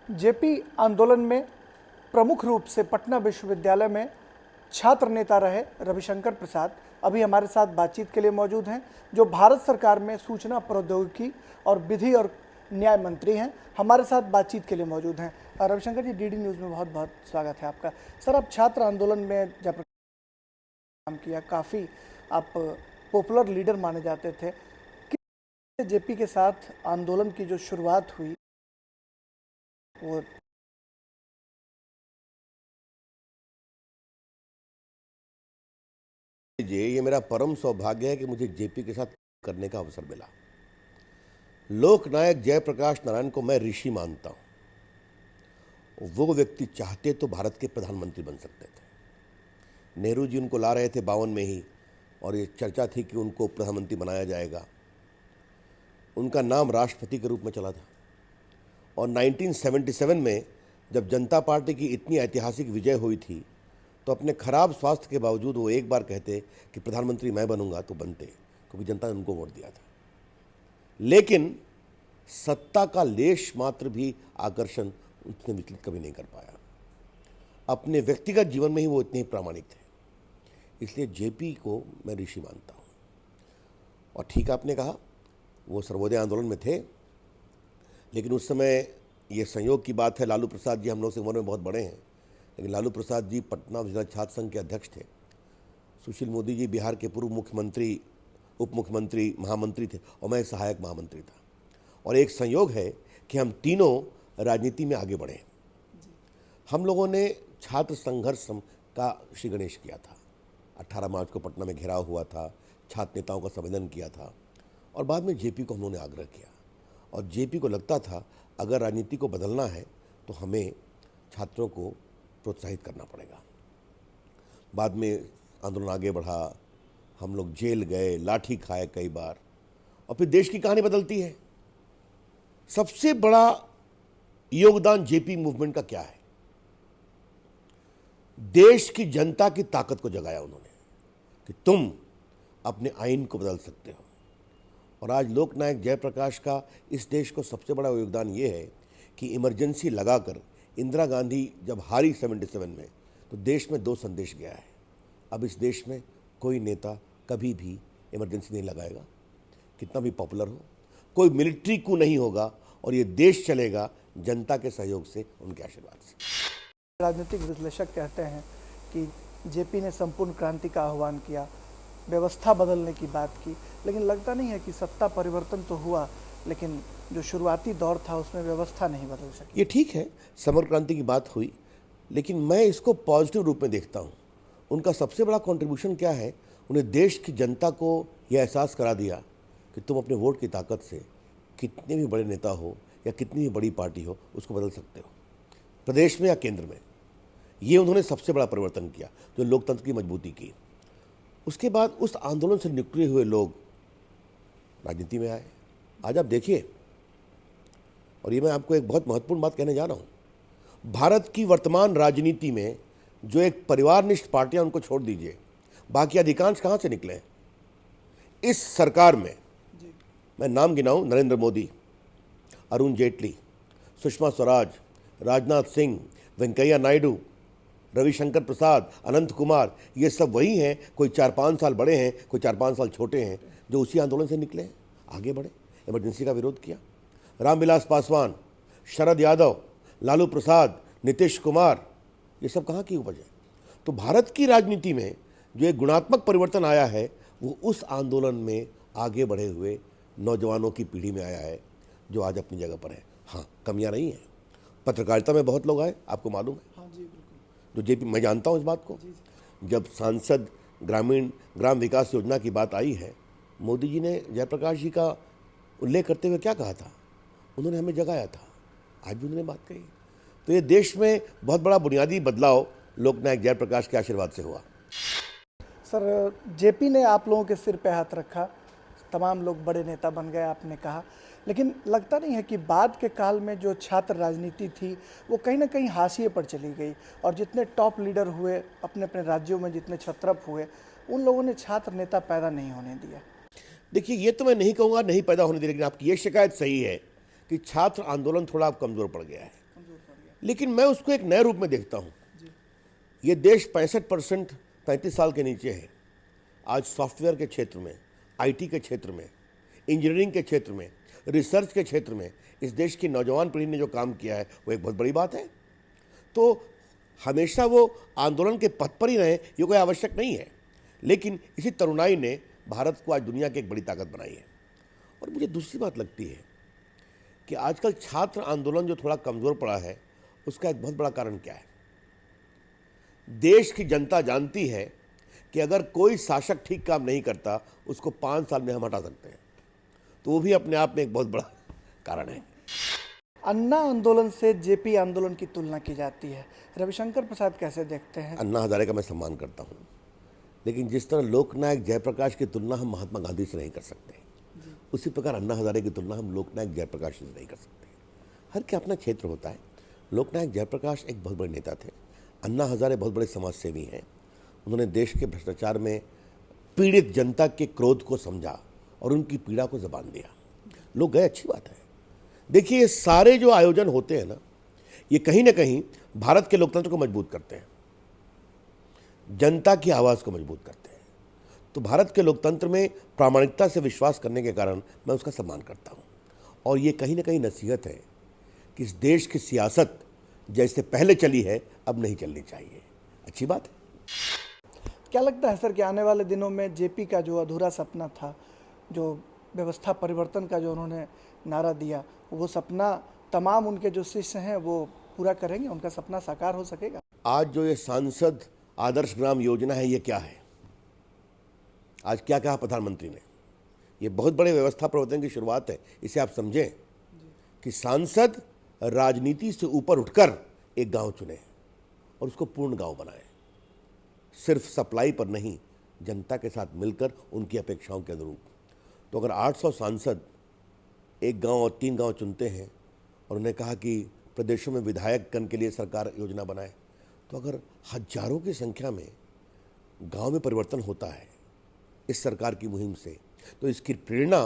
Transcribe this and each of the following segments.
JP आंदोलन में प्रमुख रूप से पटना विश्वविद्यालय में छात्र नेता रहे रविशंकर प्रसाद अभी हमारे साथ बातचीत के लिए मौजूद हैं, जो भारत सरकार में सूचना प्रौद्योगिकी और विधि और न्याय मंत्री हैं। हमारे साथ बातचीत के लिए मौजूद हैं। रविशंकर जी, डीडी न्यूज़ में बहुत बहुत स्वागत है आपका। सर, आप छात्र आंदोलन में जब काम किया, काफ़ी आप पॉपुलर लीडर माने जाते थे। कि जेपी के साथ आंदोलन की जो शुरुआत हुई वो ये मेरा परम सौभाग्य है कि मुझे जेपी के साथ करने का अवसर मिला। लोकनायक जयप्रकाश नारायण को मैं ऋषि मानता हूँ। वो व्यक्ति चाहते तो भारत के प्रधानमंत्री बन सकते थे। नेहरू जी उनको ला रहे थे 52 में ही, और ये चर्चा थी कि उनको प्रधानमंत्री बनाया जाएगा। उनका नाम राष्ट्रपति के रूप में चला था। और 1977 में जब जनता पार्टी की इतनी ऐतिहासिक विजय हुई थी, तो अपने खराब स्वास्थ्य के बावजूद वो एक बार कहते कि प्रधानमंत्री मैं बनूंगा, तो बनते, क्योंकि जनता ने उनको वोट दिया था। लेकिन सत्ता का लेश मात्र भी आकर्षण उसने विचलित कभी नहीं कर पाया। अपने व्यक्तिगत जीवन में ही वो इतने ही प्रामाणिक थे। इसलिए जेपी को मैं ऋषि मानता हूँ। और ठीक आपने कहा, वो सर्वोदय आंदोलन में थे, लेकिन उस समय ये संयोग की बात है, लालू प्रसाद जी हम लोग से उम्र में बहुत बड़े हैं, लेकिन लालू प्रसाद जी पटना जिला छात्र संघ के अध्यक्ष थे। सुशील मोदी जी बिहार के पूर्व मुख्यमंत्री, उप मुख्यमंत्री, महामंत्री थे, और मैं सहायक महामंत्री था। और एक संयोग है कि हम तीनों राजनीति में आगे बढ़े। हम लोगों ने छात्र संघर्ष का श्री गणेश किया था। 18 मार्च को पटना में घेराव हुआ था, छात्र नेताओं का संवेदन किया था, और बाद में जेपी को हम लोगों ने आग्रह किया। और जेपी को लगता था अगर राजनीति को बदलना है तो हमें छात्रों को प्रोत्साहित करना पड़ेगा। बाद में आंदोलन आगे बढ़ा, हम लोग जेल गए, लाठी खाए कई बार, और फिर देश की कहानी बदलती है। सबसे बड़ा योगदान जेपी मूवमेंट का क्या है? देश की जनता की ताकत को जगाया उन्होंने कि तुम अपने आइन को बदल सकते हो। और आज लोकनायक जयप्रकाश का इस देश को सबसे बड़ा योगदान ये है कि इमरजेंसी लगाकर इंदिरा गांधी जब हारी 77 में, तो देश में 2 संदेश गया है। अब इस देश में कोई नेता कभी भी इमरजेंसी नहीं लगाएगा, कितना भी पॉपुलर हो। कोई मिलिट्री कू नहीं होगा, और ये देश चलेगा जनता के सहयोग से, उनके आशीर्वाद से। राजनीतिक विश्लेषक कहते हैं कि जेपी ने संपूर्ण क्रांति का आह्वान किया, व्यवस्था बदलने की बात की, लेकिन लगता नहीं है कि सत्ता परिवर्तन तो हुआ, लेकिन जो शुरुआती दौर था उसमें व्यवस्था नहीं बदल सकी। ये ठीक है, समर क्रांति की बात हुई, लेकिन मैं इसको पॉजिटिव रूप में देखता हूँ। उनका सबसे बड़ा कंट्रीब्यूशन क्या है? उन्हें देश की जनता को यह एहसास करा दिया कि तुम अपने वोट की ताकत से कितने भी बड़े नेता हो या कितनी भी बड़ी पार्टी हो, उसको बदल सकते हो, प्रदेश में या केंद्र में। ये उन्होंने सबसे बड़ा परिवर्तन किया, जो लोकतंत्र की मजबूती की। उसके बाद उस आंदोलन से निकले हुए लोग राजनीति में आए। आज आप देखिए, और ये मैं आपको एक बहुत महत्वपूर्ण बात कहने जा रहा हूँ, भारत की वर्तमान राजनीति में जो एक परिवारनिष्ठ पार्टियां, उनको छोड़ दीजिए, बाकी अधिकांश कहाँ से निकले हैं? इस सरकार में मैं नाम गिनाऊं, नरेंद्र मोदी, अरुण जेटली, सुषमा स्वराज, राजनाथ सिंह, वेंकैया नायडू, रविशंकर प्रसाद, अनंत कुमार, ये सब वही हैं। कोई 4-5 साल बड़े हैं, कोई 4-5 साल छोटे हैं, जो उसी आंदोलन से निकले हैं, आगे बढ़े, इमरजेंसी का विरोध किया। रामविलास पासवान, शरद यादव, लालू प्रसाद, नीतीश कुमार, ये सब कहाँ की उपज है? तो भारत की राजनीति में जो एक गुणात्मक परिवर्तन आया है, वो उस आंदोलन में आगे बढ़े हुए नौजवानों की पीढ़ी में आया है, जो आज अपनी जगह पर है। हाँ, कमियां नहीं हैं। पत्रकारिता में बहुत लोग आए, आपको मालूम है। हाँ जी, बिल्कुल। जो जेपी, मैं जानता हूँ इस बात को। जब सांसद ग्राम विकास योजना की बात आई है, मोदी जी ने जयप्रकाश जी का उल्लेख करते हुए क्या कहा था? उन्होंने हमें जगाया था। आज भी उन्होंने बात कही। तो ये देश में बहुत बड़ा बुनियादी बदलाव लोकनायक जयप्रकाश के आशीर्वाद से हुआ। सर, जेपी ने आप लोगों के सिर पे हाथ रखा, तमाम लोग बड़े नेता बन गए, आपने कहा, लेकिन लगता नहीं है कि बाद के काल में जो छात्र राजनीति थी वो कहीं ना कहीं हाशिए पर चली गई, और जितने टॉप लीडर हुए अपने अपने राज्यों में, जितने छत्रप हुए, उन लोगों ने छात्र नेता पैदा नहीं होने दिया? देखिए, ये तो मैं नहीं कहूँगा नहीं पैदा होने दिया, लेकिन आपकी ये शिकायत सही है कि छात्र आंदोलन थोड़ा अब कमज़ोर पड़ गया है। लेकिन मैं उसको एक नए रूप में देखता हूँ। ये देश 65% 35 साल के नीचे है। आज सॉफ्टवेयर के क्षेत्र में, आईटी के क्षेत्र में, इंजीनियरिंग के क्षेत्र में, रिसर्च के क्षेत्र में इस देश की नौजवान पीढ़ी ने जो काम किया है वो एक बहुत बड़ी बात है। तो हमेशा वो आंदोलन के पथ पर ही रहे ये कोई आवश्यक नहीं है, लेकिन इसी तरुणाई ने भारत को आज दुनिया की एक बड़ी ताकत बनाई है। और मुझे दूसरी बात लगती है कि आजकल छात्र आंदोलन जो थोड़ा कमज़ोर पड़ा है उसका एक बहुत बड़ा कारण क्या है। देश की जनता जानती है कि अगर कोई शासक ठीक काम नहीं करता उसको 5 साल में हम हटा सकते हैं, तो वो भी अपने आप में एक बहुत बड़ा कारण है। अन्ना आंदोलन से जेपी आंदोलन की तुलना की जाती है, रविशंकर प्रसाद कैसे देखते हैं? अन्ना हजारे का मैं सम्मान करता हूँ, लेकिन जिस तरह लोकनायक जयप्रकाश की तुलना हम महात्मा गांधी से नहीं कर सकते, उसी प्रकार अन्ना हजारे की तुलना हम लोकनायक जयप्रकाश से नहीं कर सकते। हर के अपना क्षेत्र होता है। लोकनायक जयप्रकाश एक बहुत बड़े नेता थे, अन्ना हजारे बहुत बड़े समाजसेवी हैं। उन्होंने देश के भ्रष्टाचार में पीड़ित जनता के क्रोध को समझा और उनकी पीड़ा को जबान दिया। लोग गए, अच्छी बात है। देखिए, ये सारे जो आयोजन होते हैं ना, ये कहीं ना कहीं भारत के लोकतंत्र को मजबूत करते हैं, जनता की आवाज़ को मजबूत करते हैं। तो भारत के लोकतंत्र में प्रामाणिकता से विश्वास करने के कारण मैं उसका सम्मान करता हूँ। और ये कहीं ना कहीं नसीहत है कि इस देश की सियासत जैसे पहले चली है अब नहीं चलनी चाहिए। अच्छी बात है। क्या लगता है सर कि आने वाले दिनों में जेपी का जो अधूरा सपना था, जो व्यवस्था परिवर्तन का जो उन्होंने नारा दिया, वो सपना तमाम उनके जो शिष्य हैं वो पूरा करेंगे, उनका सपना साकार हो सकेगा? आज जो ये सांसद आदर्श ग्राम योजना है, ये क्या है? आज क्या कहा प्रधानमंत्री ने? ये बहुत बड़े व्यवस्था परिवर्तन की शुरुआत है। इसे आप समझें कि सांसद राजनीति से ऊपर उठकर एक गांव चुने और उसको पूर्ण गांव बनाए, सिर्फ सप्लाई पर नहीं, जनता के साथ मिलकर उनकी अपेक्षाओं के अनुरूप। तो अगर 800 सांसद एक गांव और 3 गांव चुनते हैं और उन्हें कहा कि प्रदेशों में विधायक गण के लिए सरकार योजना बनाए, तो अगर हजारों की संख्या में गांव में परिवर्तन होता है इस सरकार की मुहिम से, तो इसकी प्रेरणा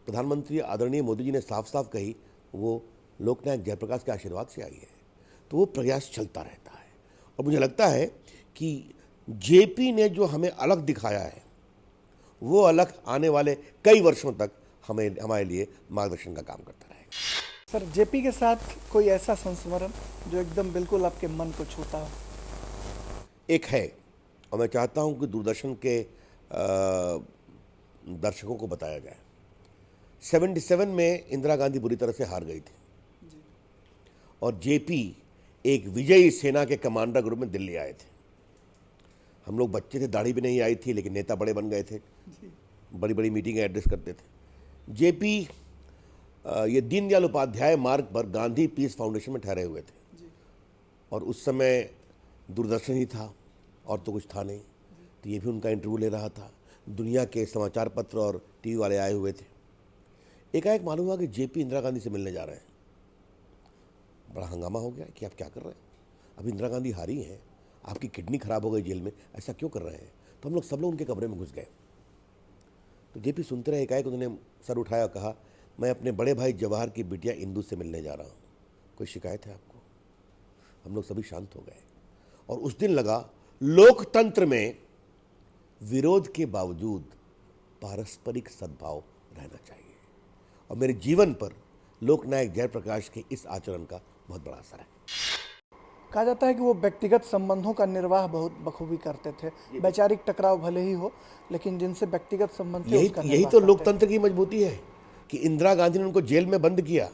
प्रधानमंत्री आदरणीय मोदी जी ने साफ साफ कही, वो लोकनायक जयप्रकाश के आशीर्वाद से आई है। तो वो प्रयास चलता रहता है और मुझे लगता है कि जेपी ने जो हमें अलग दिखाया है वो अलग आने वाले कई वर्षों तक हमारे लिए मार्गदर्शन का काम करता रहेगा। सर, जेपी के साथ कोई ऐसा संस्मरण जो एकदम बिल्कुल आपके मन को छूता हो? एक है, और मैं चाहता हूं कि दूरदर्शन के दर्शकों को बताया जाए। 77 में इंदिरा गांधी बुरी तरह से हार गई थी और जेपी एक विजयी सेना के कमांडर ग्रुप में दिल्ली आए थे। हम लोग बच्चे थे, दाढ़ी भी नहीं आई थी, लेकिन नेता बड़े बन गए थे, बड़ी बड़ी मीटिंगें एड्रेस करते थे। जेपी ये दीनदयाल उपाध्याय मार्ग पर गांधी पीस फाउंडेशन में ठहरे हुए थे और उस समय दूरदर्शन ही था और तो कुछ था नहीं, तो ये भी उनका इंटरव्यू ले रहा था। दुनिया के समाचार पत्र और टीवी वाले आए हुए थे। एकाएक मालूम हुआ कि जेपी इंदिरा गांधी से मिलने जा रहे हैं। बड़ा हंगामा हो गया कि आप क्या कर रहे हैं, अभी इंदिरा गांधी हारी हैं, आपकी किडनी खराब हो गई जेल में, ऐसा क्यों कर रहे हैं? तो हम लोग सब लोग उनके कमरे में घुस गए। तो जेपी सुनते रहे। एकाएक उन्होंने सर उठाया, कहा, मैं अपने बड़े भाई जवाहर की बिटिया इंदू से मिलने जा रहा हूँ, कोई शिकायत है आपको? हम लोग सभी शांत हो गए और उस दिन लगा लोकतंत्र में विरोध के बावजूद पारस्परिक सद्भाव रहना चाहिए। और मेरे जीवन पर लोकनायक जयप्रकाश के इस आचरण का बहुत बड़ा असर है। कहा जाता है कि वो व्यक्तिगत संबंधों का निर्वाह बहुत बखूबी करते थे। वैचारिक टकराव भले ही हो, लेकिन जिनसे व्यक्तिगत संबंध थे उसका यही निर्वाह तो करते लोकतंत्र की मजबूती है कि इंदिरा गांधी ने उनको जेल में बंद किया,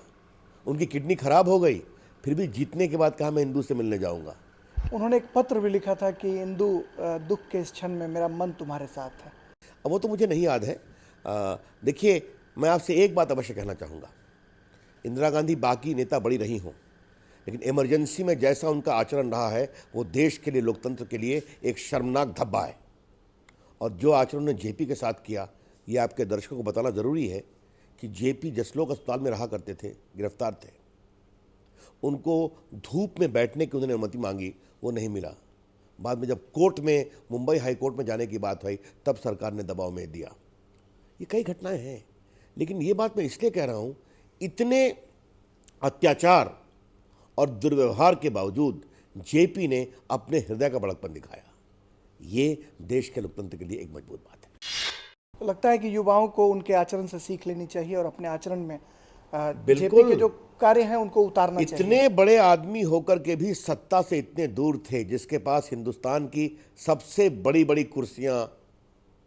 उनकी किडनी खराब हो गई, फिर भी जीतने के बाद कहा मैं इंदू से मिलने जाऊंगा। उन्होंने एक पत्र भी लिखा था कि इंदु, दुख के इस क्षण में मेरा मन तुम्हारे साथ है। अब वो तो मुझे नहीं याद है। देखिए, मैं आपसे एक बात अवश्य कहना चाहूँगा, इंदिरा गांधी बाकी नेता बड़ी रही हों, लेकिन इमरजेंसी में जैसा उनका आचरण रहा है वो देश के लिए, लोकतंत्र के लिए एक शर्मनाक धब्बा है। और जो आचरण उन्होंने जेपी के साथ किया, ये आपके दर्शकों को बताना ज़रूरी है कि जेपी जसलोक अस्पताल में रहा करते थे, गिरफ्तार थे, उनको धूप में बैठने की उन्होंने अनुमति मांगी, वो नहीं मिला। बाद में जब कोर्ट में, मुंबई हाई कोर्ट में जाने की बात हुई, तब सरकार ने दबाव में दिया। ये कई घटनाएं हैं, लेकिन ये बात मैं इसलिए कह रहा हूँ, इतने अत्याचार और दुर्व्यवहार के बावजूद जेपी ने अपने हृदय का बड़कपन दिखाया। ये देश के लोकतंत्र के लिए एक मजबूत बात है। लगता है कि युवाओं को उनके आचरण से सीख लेनी चाहिए और अपने आचरण में जेपी बिल्कुल के जो कार्य हैं उनको उतारना चाहिए। इतने बड़े आदमी होकर के भी सत्ता से इतने दूर थे, जिसके पास हिंदुस्तान की सबसे बड़ी बड़ी कुर्सियां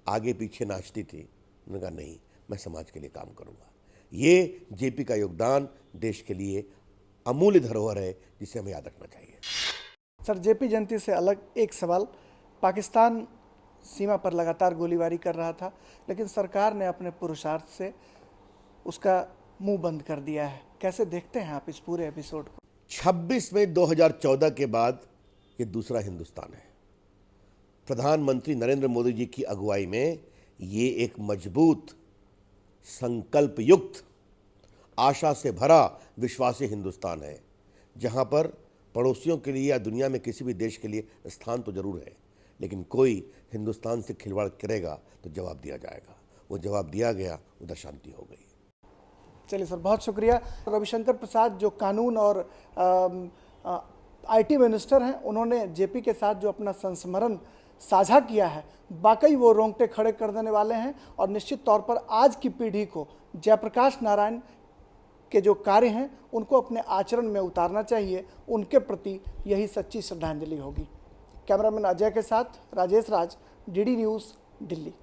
आगे पीछे नाचती थी। उन्होंने कहा नहीं, मैं समाज के लिए काम करूंगा। ये जेपी का योगदान देश के लिए अमूल्य धरोहर है, जिसे हमें याद रखना चाहिए। सर, जेपी जयंती से अलग एक सवाल, पाकिस्तान सीमा पर लगातार गोलीबारी कर रहा था, लेकिन सरकार ने अपने पुरुषार्थ से उसका मुंह बंद कर दिया है। कैसे देखते हैं आप इस पूरे एपिसोड को? 26 मई 2014 के बाद ये दूसरा हिंदुस्तान है। प्रधानमंत्री नरेंद्र मोदी जी की अगुवाई में ये एक मजबूत, संकल्प युक्त, आशा से भरा, विश्वासी हिंदुस्तान है, जहां पर पड़ोसियों के लिए या दुनिया में किसी भी देश के लिए स्थान तो जरूर है, लेकिन कोई हिंदुस्तान से खिलवाड़ करेगा तो जवाब दिया जाएगा। वो जवाब दिया गया, उधर शांति हो गई। चलिए सर, बहुत शुक्रिया। रविशंकर प्रसाद जो कानून और आईटी मिनिस्टर हैं, उन्होंने जेपी के साथ जो अपना संस्मरण साझा किया है, वाकई वो रोंगटे खड़े कर देने वाले हैं। और निश्चित तौर पर आज की पीढ़ी को जयप्रकाश नारायण के जो कार्य हैं उनको अपने आचरण में उतारना चाहिए। उनके प्रति यही सच्ची श्रद्धांजलि होगी। कैमरामैन अजय के साथ राजेश राज, डीडी न्यूज़, दिल्ली।